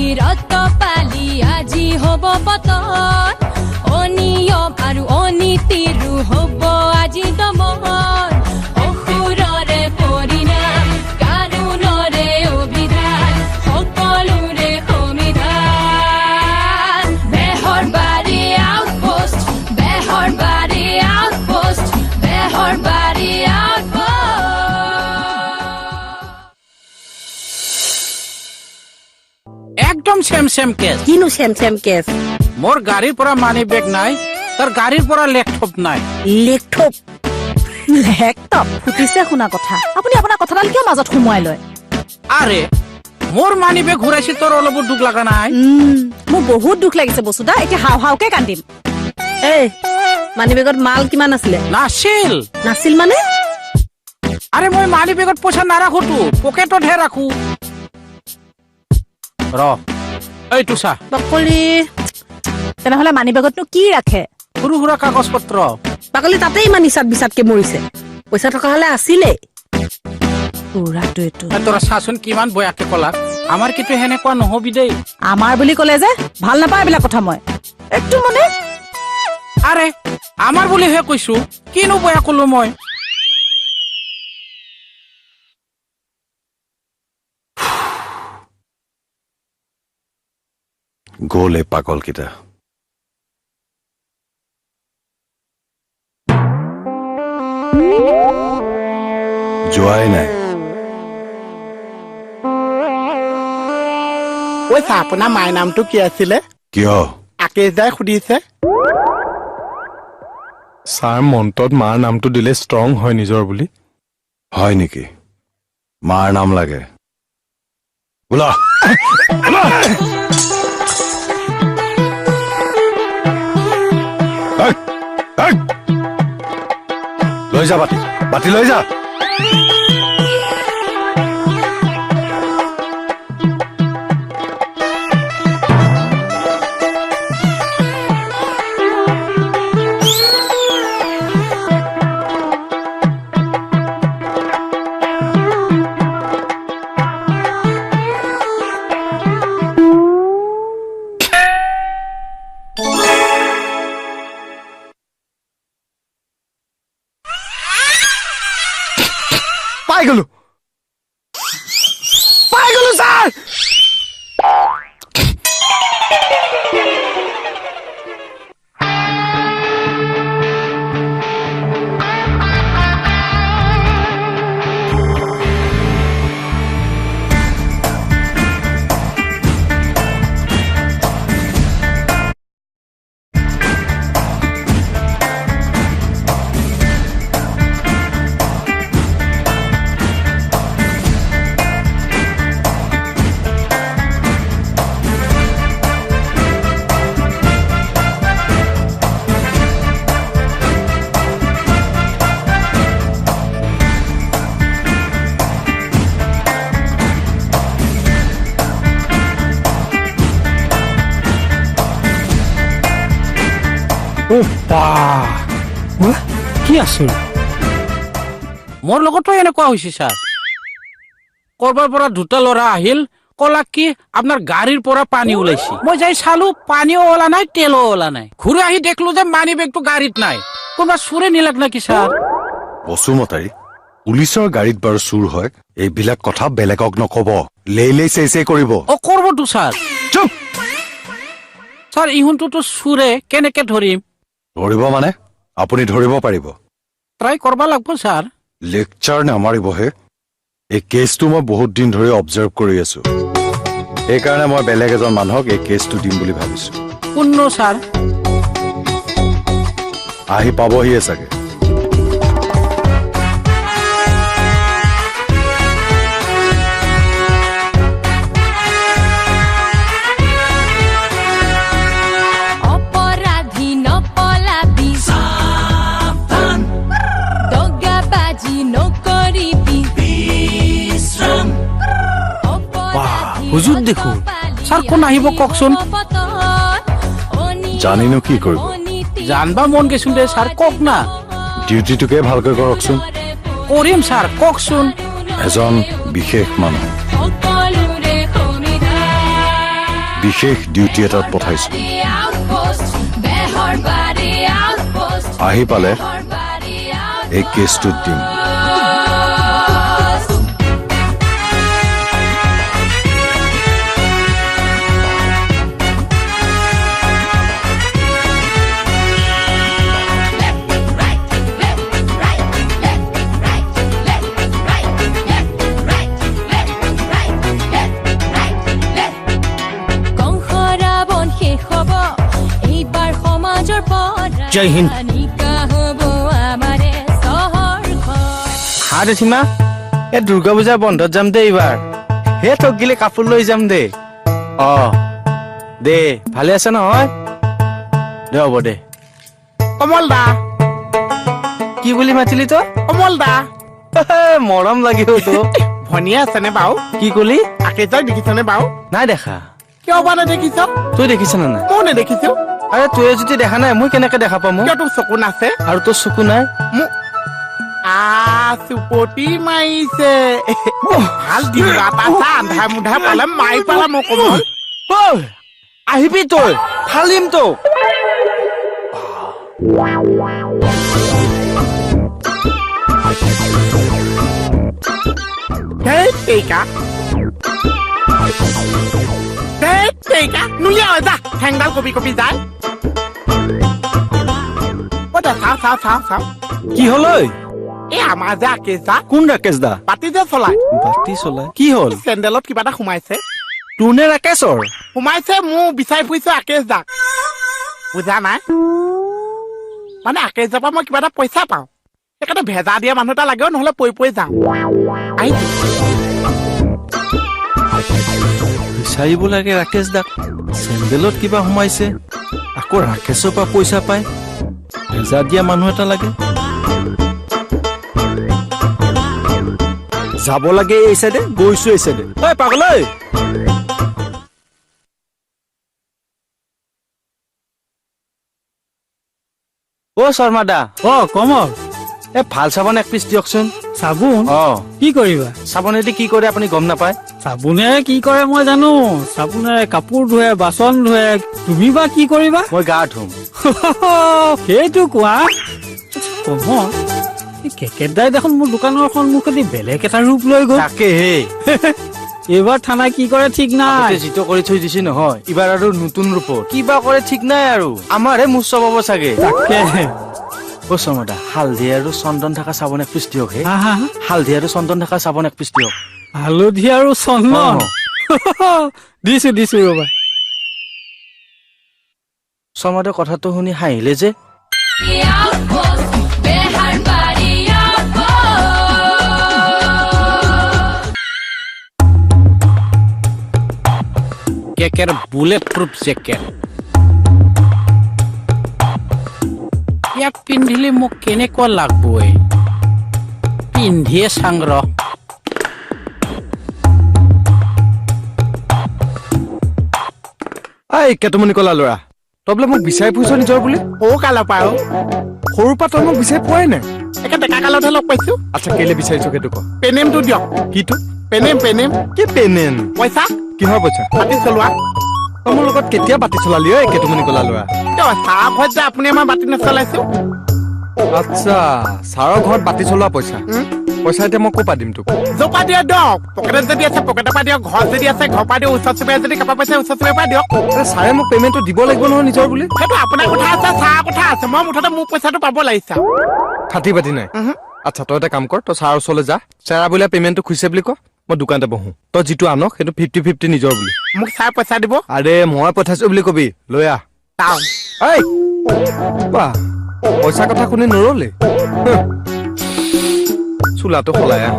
বাহিৰত পালি আজি হ'ব পতন অনিয়ম আৰু অনীতিৰো হ'ব আজি দমন অসুৰৰে পৰিণাম কানুনৰে অভিধান সকলোৰে সমিধান বেহৰবাৰী আউটপোষ্ট বেহৰবাৰী আউটপোষ্ট বেহৰবাৰী একদম সেম কেস কিনো সেম কেস মোর গাড়ির পরা মানি ব্যাগ নাই তার গাড়ির পরা ল্যাপটপ নাই লেপটপ ফুটিছে শুনা কথা আপুনি আপোনাৰ কথাডাল কিয় মাজত সোমোৱাই লয় আৰে মোৰ মানি ব্যাগ ঘুৰাইছি তোৰ অলপ দুখ লাগা নাই মোৰ বহুত দুখ লাগিছে বসুদা এতিয়া হাওকে কান্দিম এই মানি বেগত মাল কিমান আছিলে নাছিল মানে আরে মই মানি ব্যাগত পয়সা নারাখো তো পকেটত হে রাখো র এই তুসা বাকলি তেনেহলে মানি বেগতনো কি ৰাখে সৰু সুৰা কাগজ পত্ৰ বাকলি তাতে ইমান নিচাত বিচাতকে মৰিছে পইচা থকা হলে আছিলে পুৰাটো এটো তোৰা শাসন কিমান বয়াকে কলা আমাৰ কিন্তু হেনেকুৱা নহবি দেই আমাৰ বুলি কলে যে ভাল নাপায় এইবিলাক কথা মই একটু মানে আরে আমার বুলি হে কৈছো কিনো বয়া কলো মই গ'লে পাগল কেইটা যোৱাই নাই কৈছা আপোনাৰ মাৰ নামটো কি আছিলে কিয় আকেশ দাই সুধিছে ছাৰ মন্তত মাৰ নামটো দিলে ষ্ট্ৰং হয় নিজৰ বুলি হয় নেকি মাৰ নাম লাগে বোলা লৈ যা বাতি লৈ যা পাই গলো স্যার কি আছিল মোৰ লগতো এনেকুৱা হৈছে ছাৰ কৰবাৰ পৰা দুটা ল'ৰা আহিল কলা কি আপোনাৰ গাড়ীৰ পৰা পানী ওলাইছে মই যাই চালো পানীও ওলা নাই তেলো ওলা নাই ঘূৰি আহি দেখলো যে মানি বেগটো গাড়ীত নাই কোনোবা চুৰে নিলাক নাকি ছাৰ বসুমতাৰী পুলিচৰ গাড়ীত বাৰু চুৰ হয় এইবিলাক কথা বেলেগক নকব লেই চেই কৰিব অ কৰবতো ছাৰ চুপ ছাৰ ইহুনটোতো চুৰে কেনেকে ধৰিম ধৰিব মানে আপুনি ধৰিব পাৰিব ট্ৰাই কৰবা লাগব ছাৰ লেকচাৰ নামাৰিবহে এই কেছটো মই বহুত দিন ধৰি অবজাৰ্ভ কৰি আছো এইকাৰণে মই বেলেগ এজন মানুহক এই কেছটো দিম বুলি ভাবিছো কোননো ছাৰ আহি পাবহিয়ে চাগে হুজুৰ দেখো ছাৰ কোন আহিব কওকচোন জানিনো কি কৰিব জানবা মন গেছোন দে ছাৰ কওক না ডিউটিটোকে ভালকৈ কৰকচোন কৰিম ছাৰ কওকচোন এজন বিশেষ মানুহ বিশেষ ডিউটি এটাত পঠাইছো আউটপোষ্ট বেহৰবাৰী আউটপোষ্ট আহি পালে বেহৰবাৰী এই কেছটোত দিম আউটপোষ্ট কংসৰাবন শেষ হ'ব এইবাৰ সমাজৰ পৰা জয় হিন্দ। নিকা হ'ব আমাৰে চহৰখন হা দেখিমা এই দুৰ্গা পূজাৰ বন্ধত যাম দে এইবাৰ হে ঠগিলে কাপোৰ লৈ যাম দে অ দে ভালে আছে নহয় দে হ'ব দে কমল দা কি বুলি মাতিলি তই কমল দা মৰম লাগিব তো ভনীয়ে আছেনে বাৰু কি কলি আকেজক দেখিছনে বাৰু নাই দেখা কিয় বা নেদেখিছ তই দেখিছ নে নাই ময়ো নেদেখিছো আৰে তই যদি দেখা নাই মই কেনেকে দেখা পাম কিয় তোৰ চকু নাছে আৰু তোৰ চকু নাই চুপতি মাৰিছে ভাল দিন এটা চা আন্ধাৰ মুন্ধাৰ পালে মাৰি পালা মোক কমল ঐ, আহিবি তই ফালিম তোক ধেই তেইকা ধেই তেইকা নুলিয়া হৈ যা ঠেংডাল কপি কপি যায় অ দা চাওঁ চাওঁ চাওঁ চাওঁ কি হ'ল ঐ এই আমাৰ যে আকেশ দা কোন ৰাকেশ দা পাতি যে চলাই বাতি চলাই কি হ'ল চেণ্ডেলত কিবা এটা সোমাইছে তোৰ নে ৰাকেশৰ সোমাইছে মোৰ বিচাৰি ফুৰিছে আকেশ দাক বুজা নাই মানে আকেশ দাৰ পৰা মই কিবা এটা পইচা পাওঁ সেইকাৰণে ভেজা দিয়া মানুহ এটা লাগেও নহ'লে পৰি পৰি যাওঁ আহিছো বিচাৰিব লাগে ৰাকেশ দাক চেণ্ডেলত কিবা সোমাইছে আকৌ ৰাকেশৰ পৰা পইচা পায় ভেজা দিয়া মানুহ এটা লাগে যাব লাগে এই চাইডে গৈছো এই চাইডে ঐ পাগল ঐ অ শৰ্মা দা অ কমল এ ভাল চাবোন এক পিচ দিয়কচোন চাবোন অ কি কৰিবা চাবোনেদি কি কৰে আপুনি গম নাপায় চাবোনেৰে কি কৰে মই জানো চাবোনেৰে কাপোৰ ধুৱে বাচন ধুৱে তুমি বা কি কৰিবা মই গা ধুম সেইটো কোৱা কমল এই কেকেটদাই দেখোন মোৰ দোকানৰ সন্মুখেদি বেলেগ এটা ৰূপ লৈ গ'ল তাকে হে এইবাৰ থানাই কি কৰে ঠিক নাই যিটো কৰি থৈ দিছে নহয় এইবাৰ আৰু নতুন ৰূপত কিবা কৰে ঠিক নাই আৰু আমাৰহে মুচ চবাব চাগে তাকে অ শৰ্মা দা হালধি আৰু চন্দন থকা চাবোন এক পিচ দিয়ক হে হা হা হা। হালধি আৰু চন্দন থকা চাবোন এক পিচ দিয়ক হালধি আৰু চন্দন দিছো দিছো ৰবা শৰ্মা দা কথাটো শুনি হাঁহিলে যে আউটপোষ্ট বেহৰবাৰী আউটপোষ্ট কেকেৰ বুলেট প্ৰুফ জেকেট ইয়াক পিন্ধিলে মোক কেনেকুৱা লাগবই পিন্ধিয়ে চাংৰ এই কেটমনি কলা ল'ৰা তই বোলে মোক বিচাৰি ফুৰিছ নিজৰ বুলি সৰু কালৰ পৰা আৰু সৰুৰ পৰা তই মোক বিচাৰি পোৱাই নাই একে ডেকা কালতহে লগ পাইছো আচ্ছা কেলে বিচাৰিছ সেইটো ক পেনেমটো দিয়ক কিটো পেনেম কি পেনেন পইচা কিহৰ পইচা পাতি চলোৱা তই মোৰ লগত কেতিয়া পাতি চলালি ঐ কেটমনি কলা ল'ৰা কিয় চাহ ঘৰত যে আপুনি আমাৰ বাতি নচলাইছো আচ্ছা ছাৰৰ ঘৰত বাতি চলোৱা পইচা পইচা এতিয়া মই ক'ৰ পৰা দিম তোক জপা দিয়া দিয়ক পকেটত যদি আছে পকেটৰ পৰা দিয়ক ঘৰত যদি আছে ঘৰৰ পৰা দিয়ক ওচৰ চুবুৰীয়া যদি কাৰোবাৰ পইচা ওচৰ চুবুৰীয়াৰ পৰা দিয়ক ছাৰে মোক পে'মেণ্টটো দিব লাগিব নহয় নিজৰ বুলি সেইটো আপোনাৰ কথা আছে চাহ কথা আছে মই মুঠতে মোৰ পইচাটো পাব লাগিছে খাতি বাতি নাই আচ্ছা তই এটা কাম কৰ তই ছাৰৰ ওচৰলৈ যা চেৰা বোলে পে'মেণ্টটো খুজিছে বুলি ক মই দোকানতে বহো তই যিটো আনক সেইটো 50-50 নিজৰ বুলি মোক চাই পইচা দিব আৰে মই পঠাইছো বুলি কবি লৈ আহ চাওঁ এই বাহ পইচা কথা শুনি নৰলে চোলাটো সলাই আহ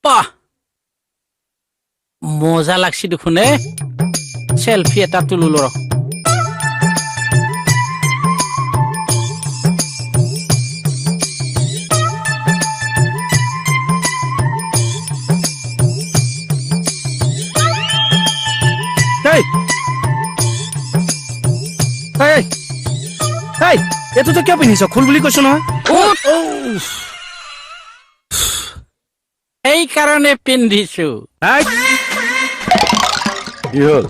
বাহ মজা লাগছি দেখোন এ সেলফি এটা তুলো ৰ এই এই এই এইটো তই কিয় পিন্ধিছ খোল বুলি কৈছো নহয় এই কাৰণে পিন্ধিছো এই কি হ'ল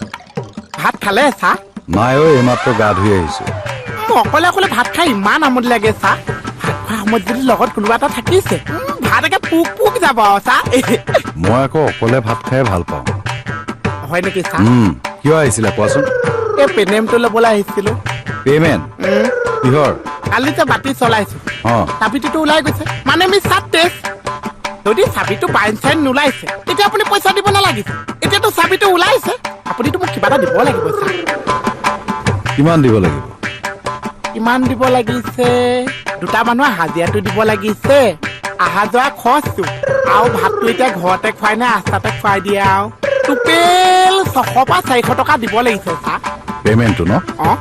ভাত খালে চাহ নাই ঐ এইমাত্ৰ গা ধুই আহিছো মই অকলে অকলে ভাত খাই ইমান আমনি লাগে চাহ ভাত খোৱা সময়ত যদি লগত কোনোবা এটা থাকিছে ভাত একে পুক পুক যাব চাহ মই আকৌ অকলে ভাত খাই ভাল পাওঁ হয় নেকি চাহ কিয় আহিছিলা কোৱাচোন এই পেনেমটো ল'বলৈ আহিছিলো পেমেণ্ট কিহৰ কালি যে বাতি চলাইছো অঁ চাবিটোতো ওলাই গৈছে মানে আমি চাত টেষ্ট যদি চাবিটো বাইন চাইন নোলাইছে তেতিয়া আপুনি পইচা দিব নালাগিছে এতিয়াতো চাবিটো ওলাইছে আপুনিতো মোক কিবা এটা দিব লাগিব চাহ কিমান দিব লাগিব কিমান দিব লাগিছে দুটা মানুহৰ হাজিৰাটো দিব লাগিছে অহা যোৱা খৰচটো আৰু ভাতটো এতিয়া ঘৰতে খুৱাই নে ৰাস্তাতে খুৱাই দিয়ে আৰু টোটেল 600 পৰা 400 টকা দিব লাগিছে চাহ পেমেণ্টটো ন অঁ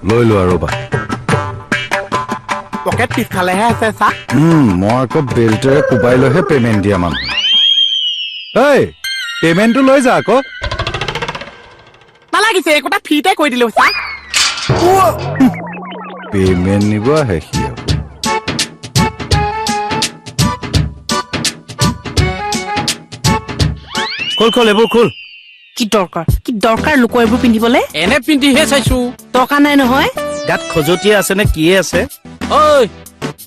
লৈ লোৱা ৰ'বা পকেট পিছফালেহে আছে চাহ মই আকৌ বেল্টেৰে কোবাই লৈহে পেমেণ্ট দিয়া মানুহ ঐ পেমেণ্টটো লৈ যা আকৌ নালাগিছে একোটা ফ্ৰীতে কৈ দিলো চাহ পেমেণ্ট নিব আহে সি আকৌ খোল এইবোৰ খোল কি দৰকাৰ লোকৰ এইবোৰ পিন্ধিবলে এনে পিন্ধিহে চাইছো টকা নাই নহয় গাত খজুৱতিয়ে আছে নে কিয়ে আছে ঐ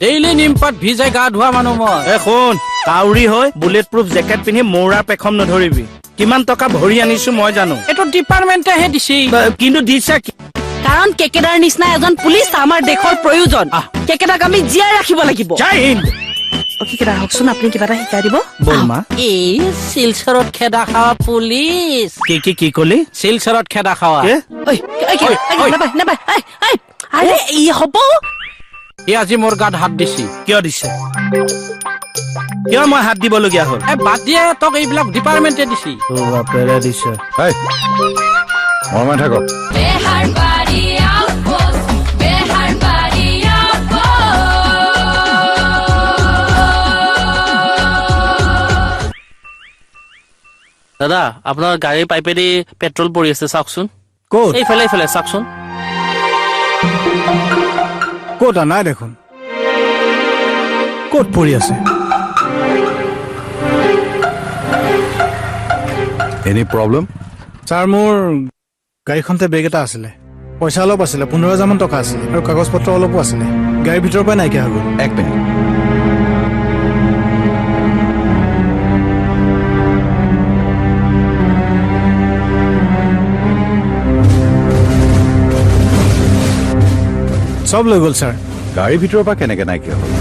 ডেইলি নিমপাত ভিজাই গা ধোৱা মানুহ মই এ শুন কাউৰী হৈ বুলেট প্ৰুফ জেকেট পিন্ধি মৌৰাৰ পেখম নধৰিবি কিমান টকা ভৰি আনিছো মই জানো এইটো ডিপাৰ্টমেণ্টেহে দিছি কিন্তু দিছা কি কাৰণ কেকেদাৰ নিচিনা এজন পুলিচ আমাৰ দেশৰ প্ৰয়োজন কেকেদাক আমি জীয়াই ৰাখিব লাগিব জয় হিন্দ কেকেদা আহকচোন আপুনি কিবা এটা শিকাই দিব বল মা এই শিলচৰত খেদা খাৱা পুলিচ কি কলি শিলচৰত খেদা খাৱা কি? নাপায় আৰে ই হ'ব ই আজি মোৰ গাত হাত দিছি কিয় দিছে কিয় মই হাত দিবলগীয়া হ'ল বাদ দিয়ে তোক এইবিলাক ডিপাৰ্টমেণ্টে দিছি তোৰ বাপেৰে দিছে এই মৰমাই থাকক বেহাৰ বাৰী আউটপোষ্ট বেহাৰ বাৰী আউটপোষ্ট দাদা আপোনাৰ গাড়ীৰ পাইপেদি পেট্ৰল পৰি আছে চাওকচোন ক'ত এইফালে চাওকচোন ক'ত নাই দেখোন ক'ত পৰি আছে এনি প্ৰব্লেম ছাৰ মোৰ গাড়ীখনতে বেগ এটা আছিলে পইচা অলপ আছিলে 15,000 মান টকা আছিলে আৰু কাগজ পত্ৰ অলপো আছিলে গাড়ীৰ ভিতৰৰ পৰা নাইকিয়া হৈ গ'ল এক মিনিট চব লৈ গ'ল ছাৰ গাড়ীৰ ভিতৰৰ পৰা কেনেকে নাইকিয়া হ'ল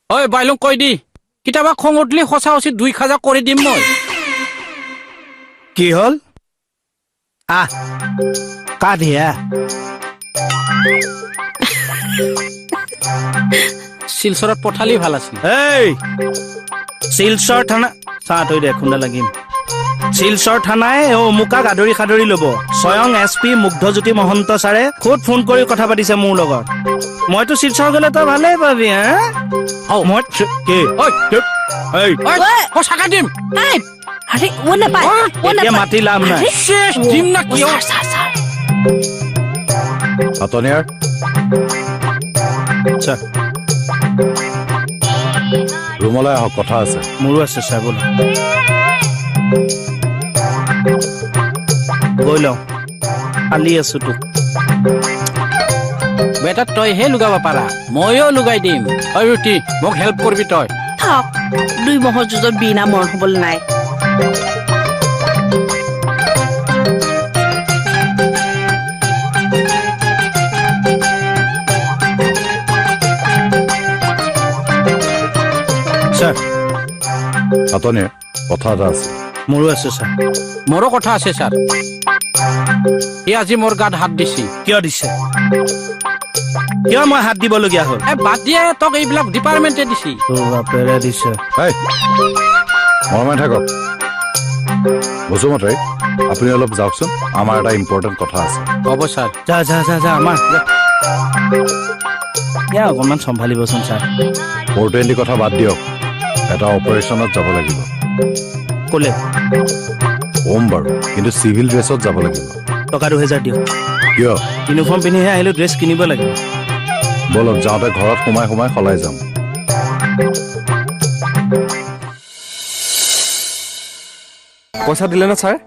ঐ বাইলুক কৈ দি কেতিয়াবা খং উঠলি সঁচা উচিত 2 খাজা কৰি দিম মই কি হ'ল আহ কাঢ়িয়া শিলচৰত পঠালি ভাল আছিল এই শিলচৰ থানা চাহ তই দে খুন্দা লাগিম শিলচৰ থানাই অমুকাক আদৰি সাদৰি ল'ব স্বয়ং SP মুগ্ধজ্যোতি মহন্ত ছাৰে খুদ ফোন কৰি কথা পাতিছে মোৰ লগত মইতো শিলচৰ গ'লে তই ভালেই পাবি মই কি সঁচাকে দিম আৰে ও নাপায় এতিয়া মাতি লাভ নাই শেষ দিম না কিয় আতনিয়াৰ ৰুমলৈ আহক কথা আছে মোৰো আছে ছাৰ বোল গৈ লওঁ কালি আছো তোক বেটা তইহে লুগাব পাৰা ময়ো লুগাই দিম ঐ ৰুটি মোক হেল্প কৰিবি তই থাক 2 মহৰ যুঁজত বিনা মৰণ হ'বলৈ নাই ছাৰ আতনিয়াৰ কথা এটা আছে মোৰো আছে ছাৰ মোৰো কথা আছে ছাৰ ই আজি মোৰ গাত হাত দিছি কিয় দিছে কিয় মই হাত দিবলগীয়া হ'ল বাদ দিয়ে তোক এইবিলাক ডিপাৰ্টমেণ্টে দিছি তোৰ বাপেৰে দিছে এই মৰমাই থাকক বসুমতাৰী আপুনি অলপ যাওকচোন আমাৰ এটা ইম্পৰ্টেণ্ট কথা আছে হ'ব ছাৰ যা আমাৰ অকণমান চম্ভালিবচোন ছাৰ 420 কথা বাদ দিয়ক এটা অপাৰেশ্যনত যাব লাগিব ক'লে ক'ম বাৰু কিন্তু চিভিল ড্ৰেছত যাব লাগিব টকা 2000 দিয়ক কিয় ইউনিফৰ্ম পিন্ধিহে আহিলো ড্ৰেছ কিনিব লাগিব বলক যাওঁতে ঘৰত সোমাই সোমাই সলাই যাম পইচা দিলে না ছাৰে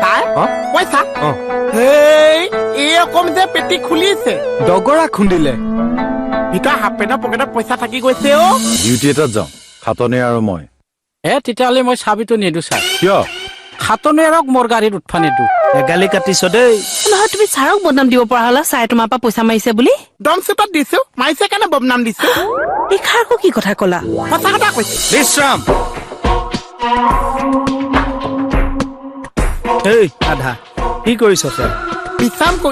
তাই অ? পইচা অ হেই এই অকম যে পেটি খুলিছে ডগৰা খুন্দিলে ভিতৰত হাফ পেণ্টৰ পকেটত পইচা থাকি গৈছে অ ডিউটি এটাত যাওঁ খাটনি আৰু মই তেতিয়াহ'লে মই চাবিটো নিদো ছাৰ কিয় খাটনিয়াৰক মোৰ গাড়ীত উঠবা নিদো গালি কাটিছ দেই নহয় তুমি ছাৰক বদনাম দিব পৰা হলা ছাৰে তোমাৰ পৰা পইচা মাৰিছে বুলি দম চুটত দিছো মাৰিছে কাৰণে বদনাম দিছো এই খাৰকো কি কথা ক'লা সঁচা কথা কৈছে বিশ্ৰাম এই আধা কি কৰিছ তই বিশ্ৰাম